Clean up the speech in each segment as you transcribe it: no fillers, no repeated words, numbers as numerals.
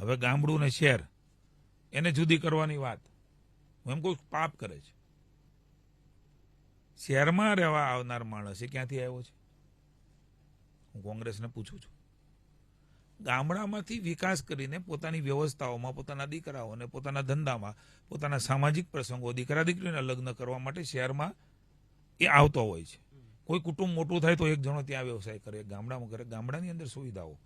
હવે ગામડું ને શહેર એને જુદી કરવાની વાત હું એમ કહું પાપ કરે છે. શહેરમાં રહેવા આવનાર માણસ એ ક્યાંથી આવ્યો છે? હું કોંગ્રેસને પૂછું છું. ગામડામાંથી વિકાસ કરીને પોતાની વ્યવસ્થાઓમાં પોતાના દીકરાઓને પોતાના ધંધામાં પોતાના સામાજિક પ્રસંગો દીકરા દીકરીને લગ્ન કરવા માટે શહેરમાં એ આવતો હોય છે. કોઈ કુટુંબ મોટું થાય તો એક જણો ત્યાં વ્યવસાય કરે, ગામડામાં કરે. ગામડાની અંદર સુવિધાઓ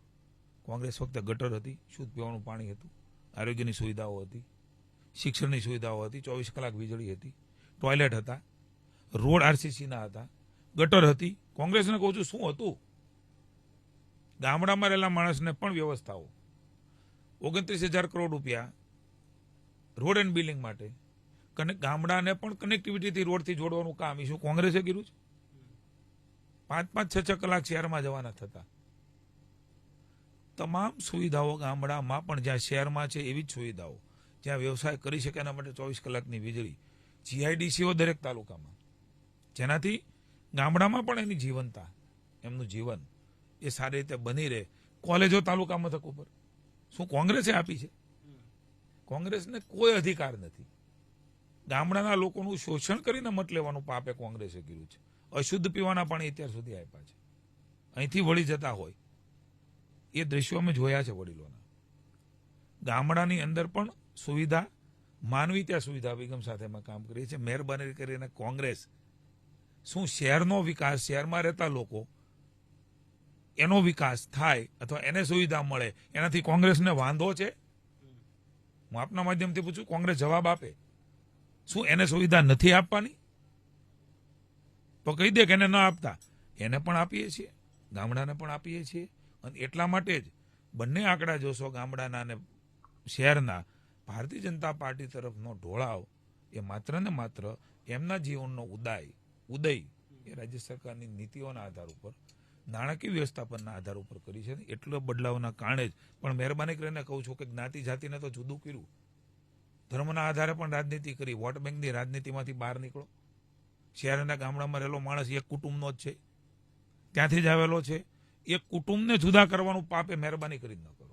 કોંગ્રેસ વખતે ગટર હતી, શુદ્ધ પીવાનું પાણી હતું, આરોગ્યની સુવિધાઓ હતી, શિક્ષણની સુવિધાઓ હતી, 24 કલાક વીજળી હતી, ટોયલેટ હતા, રોડ આરસીસીના હતા, ગટર હતી. કોંગ્રેસને કહું છું શું હતું? ગામડામાં રહેલા માણસને પણ વ્યવસ્થાઓ 29,000 કરોડ રૂપિયા રોડ એન્ડ બિલ્ડિંગ માટે ગામડાને પણ કનેક્ટિવિટીથી રોડથી જોડવાનું કામ શું કોંગ્રેસે કર્યું છે? 5-5, 6-6 કલાક શહેરમાં જવાના થતા. તમામ સુવિધાઓ ગામડામાં પણ જ્યાં શહેરમાં છે એવી જ સુવિધાઓ જ્યાં વ્યવસાય કરી શકે એના માટે 24 કલાકની વીજળી, જીઆઈડીસીઓ દરેક તાલુકામાં, જેનાથી ગામડામાં પણ એની જીવનતા એમનું જીવન એ સારી રીતે બની રહે. કોલેજો તાલુકા મથક ઉપર શું કોંગ્રેસે આપી છે? કોંગ્રેસને કોઈ અધિકાર નથી. ગામડાના લોકોનું શોષણ કરીને મત લેવાનું પાપે કોંગ્રેસે કર્યું છે. અશુદ્ધ પીવાના પાણી અત્યાર સુધી આપ્યા છે. અહીંથી વળી જતા હોય એ દ્રશ્યો અમે જોયા છે વડીલોના. ગામડાની અંદર પણ સુવિધા માનવી ત્યાં સુવિધા અભિગમ સાથે અમે કામ કરીએ છીએ. મહેરબાની કરીને કોંગ્રેસ શું શહેરનો વિકાસ, શહેરમાં રહેતા લોકો એનો વિકાસ થાય અથવા એને સુવિધા મળે એનાથી કોંગ્રેસને વાંધો છે? હું આપના માધ્યમથી પૂછું, કોંગ્રેસ જવાબ આપે. શું એને સુવિધા નથી આપવાની? તો કહી દે કે એને ન આપતા. એને પણ આપીએ છીએ, ગામડાને પણ આપીએ છીએ. અને એટલા માટે જ બંને આંકડા જોશો ગામડાના અને શહેરના, ભારતીય જનતા પાર્ટી તરફનો ઢોળાવ એ માત્ર ને માત્ર એમના જીવનનો ઉદય એ રાજ્ય સરકારની નીતિઓના આધાર ઉપર, નાણાકીય વ્યવસ્થાપનના આધાર ઉપર કરી છે. એટલો બદલાવના કારણે જ પણ મહેરબાની કરીને કહું છું કે જ્ઞાતિ જાતિને તો જુદું કર્યું, ધર્મના આધારે પણ રાજનીતિ કરી. વોટ બેંકની રાજનીતિમાંથી બહાર નીકળો. શહેરના ગામડામાં રહેલો માણસ એક કુટુંબનો જ છે, ત્યાંથી જ આવેલો છે. એક કુટુંબને જુદા કરવાનું પાપ એ મહેરબાની કરી ન કરો.